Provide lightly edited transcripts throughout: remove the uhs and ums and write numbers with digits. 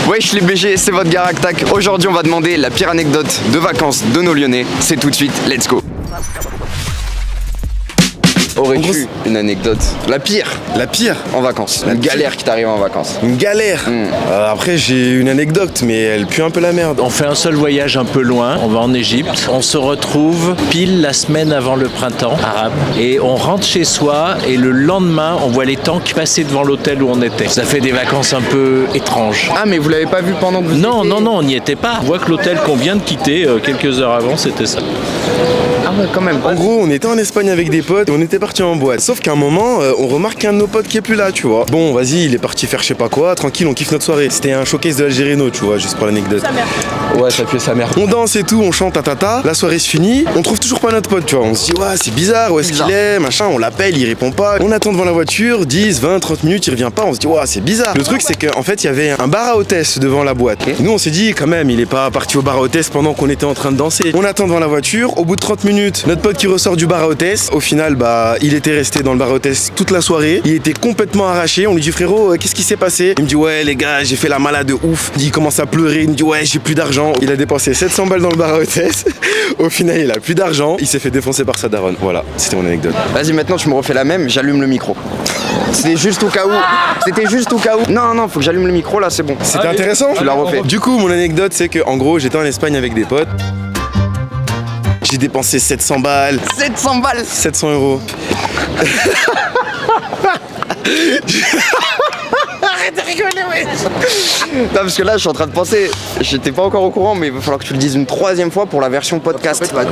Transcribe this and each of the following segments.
Wesh les BG, c'est votre Garaktak. Aujourd'hui on va demander la pire anecdote de vacances de nos Lyonnais. C'est tout de suite, let's go. Aurais-tu une anecdote? La pire en vacances. Une galère qui t'arrive en vacances. Une galère. Après j'ai une anecdote mais elle pue un peu la merde. On fait un seul voyage un peu loin, on va en Égypte. On se retrouve pile la semaine avant le printemps arabe. Et on rentre chez soi et le lendemain on voit les tanks passer devant l'hôtel où on était. Ça fait des vacances un peu étranges. Ah mais vous l'avez pas vu pendant que vous Non, étiez... on n'y était pas. On voit que l'hôtel qu'on vient de quitter quelques heures avant, c'était ça. Ah ouais quand même. En gros on était en Espagne avec des potes et on était partis en boîte. Sauf qu'à un moment on remarque qu'un de nos potes qui est plus là, tu vois. Bon vas-y, il est parti faire je sais pas quoi, tranquille, on kiffe notre soirée. C'était un showcase de l'Algérino, tu vois, juste pour l'anecdote. Ouais, ça pue sa mère. On danse et tout, on chante tatata, la soirée se finit, on trouve toujours pas notre pote, tu vois. On se dit ouais c'est bizarre, où est-ce qu'il est, machin, on l'appelle, il répond pas. On attend devant la voiture, 10, 20, 30 minutes, il revient pas, on se dit ouais c'est bizarre. Le truc c'est qu'en fait il y avait un bar à hôtesse devant la boîte. Nous on s'est dit quand même il est pas parti au bar à hôtesse pendant qu'on était en train de danser. On attend devant la voiture, au bout de 30 minutes, notre pote qui ressort du bar à hôtesse, au final bah il était resté dans le bar à hôtesse toute la soirée, il était complètement arraché. On lui dit frérot qu'est-ce qui s'est passé? Il me dit ouais les gars j'ai fait la malade de ouf. Il commence à pleurer, il me dit ouais j'ai plus d'argent. Il a dépensé 700 balles dans le bar à hôtesse. Au final il a plus d'argent, il s'est fait défoncer par sa daronne. Voilà, c'était mon anecdote. Vas-y maintenant tu me refais la même, j'allume le micro. C'était juste au cas où. C'était juste au cas où. Non, faut que j'allume le micro là, c'est bon. C'était intéressant? Tu la refais. Du coup mon anecdote c'est que en gros j'étais en Espagne avec des potes. J'ai dépensé 700 balles. 700 balles 700 euros. Arrête de rigoler, ouais. Non, parce que là, je suis en train de penser, j'étais pas encore au courant, mais il va falloir que tu le dises une troisième fois pour la version podcast. Rigole,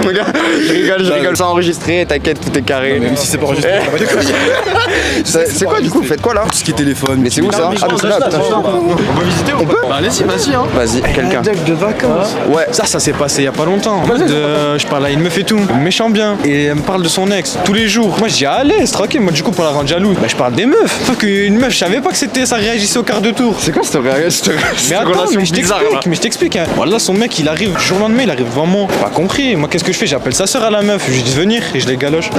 mon gars. Je rigole. C'est enregistré, t'inquiète, tout est carré. Même si c'est pas enregistré, ça va déconner. C'est quoi du coup? Vous faites quoi là? Tout ce qui est téléphone. Mais c'est où ça? Ah, mais c'est là, putain. On peut visiter ou pas? Bah allez-y, vas-y hein. Vas-y, quelqu'un. Anecdote de vacances. Ouais. Ça s'est passé il y a pas longtemps. Je parle à une meuf et tout, méchant bien. Et elle me parle de son ex tous les jours. Moi je dis allez, c'est tranquille. Moi du coup pour la rendre jalouse, bah je parle des meufs. Sauf qu'une meuf, je savais pas que ça réagissait au quart de tour. C'est quoi cette Mais attends, mais je t'explique. Hein. Voilà, son mec il arrive, du jour au lendemain il arrive devant moi. Pas compris. Moi qu'est-ce que je fais? J'appelle sa soeur à la meuf. Je lui dis de venir et je les galoche.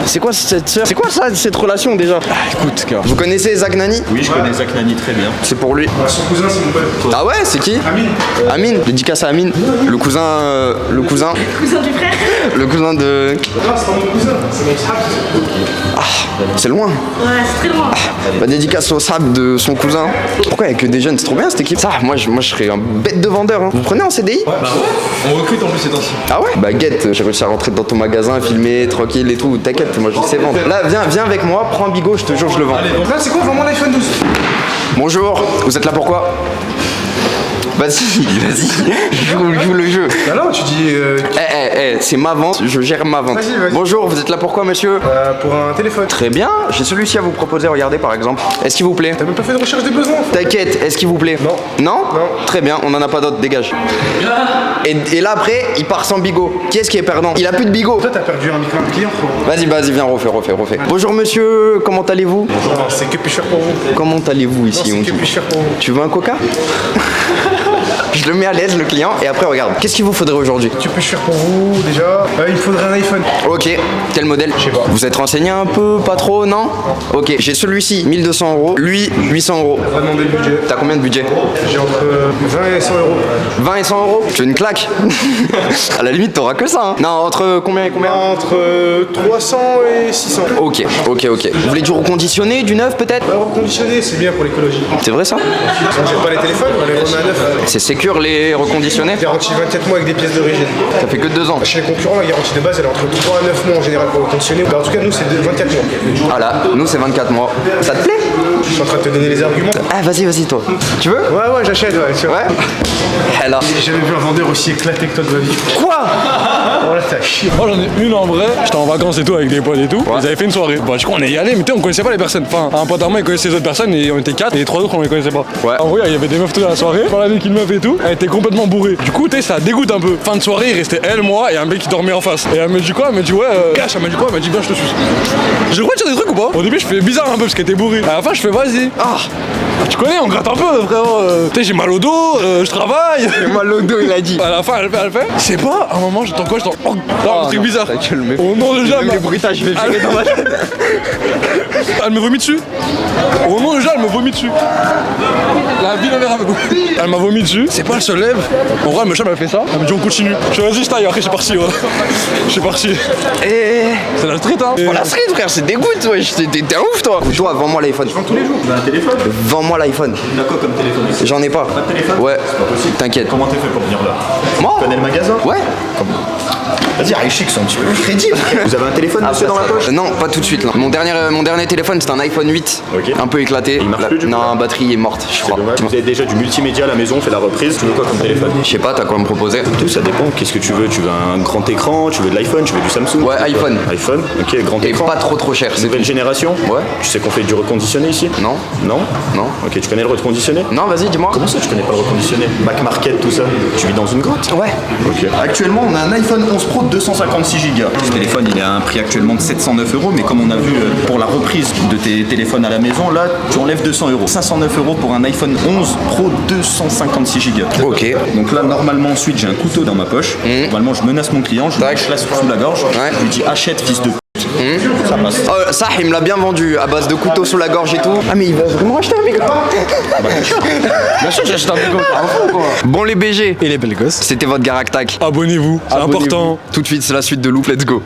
C'est quoi cette sœur? C'est quoi ça, cette relation déjà? Écoute, gars. Vous connaissez Zach Nani? Oui, je connais Zach Nani très bien. C'est pour lui. Son cousin c'est mon pote. Ah ouais, c'est qui? Amine. Dédicace à Amine. Le cousin. Le cousin du frère. Le cousin de. Non c'est pas mon cousin, c'est mon frère. C'est loin. Ouais, c'est très loin. Bah, dédicace au sable de son cousin. Pourquoi il y a que des jeunes? C'est trop bien cette équipe. Ça, moi je serais un bête de vendeur. Hein. Vous prenez en CDI? Bah ouais, on recrute en plus ces temps-ci. Ah ouais? Bah guette, j'ai réussi à rentrer dans ton magasin, filmer, tranquille et tout. T'inquiète, moi je sais vendre. Là, viens avec moi, prends un bigot, je te jure, je le vends. Donc là c'est quoi vraiment l'iPhone 12? Bonjour, vous êtes là pourquoi? Vas-y, joue le jeu. Bah non, tu dis. C'est ma vente, je gère ma vente. Vas-y. Bonjour, vous êtes là pourquoi, monsieur? Pour un téléphone. Très bien, j'ai celui-ci à vous proposer, regardez par exemple. Est-ce qu'il vous plaît? T'as même pas fait de recherche des besoins? T'inquiète, est-ce qu'il vous plaît? Non. Non? Non. Très bien, on en a pas d'autres, dégage. Et là après, il part sans bigot. Qui est-ce qui est perdant? Il a plus de bigot. Toi t'as perdu un micro de client, frérot. Vas-y, viens, refais. Bonjour monsieur, comment allez-vous? Non, c'est que plus cher pour vous. Comment allez-vous Non, ici? c'est on que dit. plus cher pour vous. Tu veux un coca? Je le mets à l'aise le client et après regarde. Qu'est-ce qu'il vous faudrait aujourd'hui? Tu plus cher pour vous déjà. Il me faudrait un iPhone. Ok, quel modèle? Je sais pas. Vous êtes renseigné un peu, pas trop, non? Ok, j'ai celui-ci, 1200 euros. Lui, 800 euros. On va demander le budget. T'as combien de budget? J'ai entre 20 et 100 euros. 20 et 100 euros? Tu veux une claque? À la limite, t'auras que ça. Hein. Non, entre combien et combien? Entre 300 et 600. Ok. Vous voulez du reconditionné, du neuf peut-être? Reconditionné, c'est bien pour l'écologie. C'est vrai ça? On jette pas les téléphones, on les remet à neuf. C'est sécure les reconditionnés? Garantie 24 mois avec des pièces d'origine. Ça fait que 2 ans. Chez les concurrents, la garantie de base, elle est entre 3 à 9 mois en général pour reconditionner. En tout cas, nous, c'est 24 mois. Voilà, nous c'est 24 mois. Ça te plaît? Je suis en train de te donner les arguments. Ah vas-y toi. Tu veux? Ouais, j'achète, ouais. Tu vois. Ouais. Alors. J'ai jamais vu un vendeur aussi éclaté que toi de ma vie. Quoi? Oh là, t'as chier. Moi j'en ai une en vrai, j'étais en vacances et tout avec des potes et tout, ils avaient fait une soirée. Bah du coup on est y allé, mais tu sais, on connaissait pas les personnes. Enfin, un pote à moi il connaissait les autres personnes et on était 4 et les 3 autres on les connaissait pas. Ouais. En vrai il y avait des meufs toute la soirée, on avait qu'une meuf et tout, elle était complètement bourrée. Du coup tu sais ça dégoûte un peu. Fin de soirée il restait elle, moi et un mec qui dormait en face. Et elle me dit quoi? Elle me dit ouais, cache, elle me dit quoi? Elle m'a dit bien je te suis. J'ai le droit de dire des trucs ou pas? Au début je fais bizarre un peu parce qu'elle était bourrée. À la fin je fais vas-y. Tu connais, on gratte un peu frérot. Tu sais j'ai mal au dos, je travaille. J'ai mal au dos il a dit. À la fin elle fait. Je sais pas, à un moment j'entends quoi? J'entends un truc non, bizarre. ta gueule, mais- Oh non déjà. Même les bruitages, je vais virer dans ma tête. Elle me vomit dessus. Au moment déjà, elle me vomit dessus. La vie, elle m'a vomi dessus. C'est pas, elle se lève. En vrai, me elle fait ça. Elle me dit on continue. Je fais vas-y, je taille. Après, je suis parti. Ouais. Je suis parti. C'est la street, hein. Pour la street, frère, c'est dégoûte, wesh. T'es un ouf, toi. Toi, vends-moi l'iPhone. Tous les jours. Tu as un téléphone? Vends-moi l'iPhone. T'as quoi comme téléphone ici? J'en ai pas. Pas de téléphone? Ouais. C'est pas possible. T'inquiète. Comment t'es fait pour venir là? Moi? Tu connais le magasin? Ouais. Vas-y, Aïchik, c'est un petit peu plus crédible. Vous avez un téléphone, monsieur, dans la poche? Non, pas tout de suite. Là. Mon dernier téléphone, c'était un iPhone 8. Ok. Un peu éclaté. il marche plus, du coup, non, là la batterie est morte, je crois. Dommage. Vous avez déjà du multimédia à la maison, on fait la reprise. Tu veux quoi comme téléphone? Je sais pas, t'as quoi à me proposer? Tout ça dépend. Qu'est-ce que tu veux? Tu veux un grand écran? Tu veux de l'iPhone? Tu veux du Samsung? Ouais, iPhone. iPhone, ok, grand Et écran. pas trop cher, c'est Nouvelle tout. génération? Ouais. Tu sais qu'on fait du reconditionné ici? Non. Non? Non. Ok, tu connais le reconditionné? Non, vas-y, dis-moi. Comment ça, tu connais pas le reconditionné? Back Market, tout ça? Tu vis dans une grotte? Ouais. Ok. Actuellement, on a un iPhone 11 Pro de 256 Go. Ce téléphone, il a un prix actuellement de 709 €, mais comme on a vu pour la reprise de tes téléphones à la maison, là, tu enlèves 200 €. 509 € pour un iPhone 11 Pro 256 Go. Ok. Donc là, normalement, ensuite, j'ai un couteau dans ma poche. Normalement, je menace mon client, je lui Tac. lâche sous la gorge, Ouais. je lui dis achète, fils de p***. Ça passe. Ça, il me l'a bien vendu à base de couteau sous la gorge et tout. Ah, mais il va vraiment acheter un micro. Bien sûr, j'ai acheté un micro. Bon, les BG, Et les belles gosses. c'était votre Garaktak. Abonnez-vous, c'est Abonnez-vous. important. Tout de suite, c'est la suite de Loop, let's go.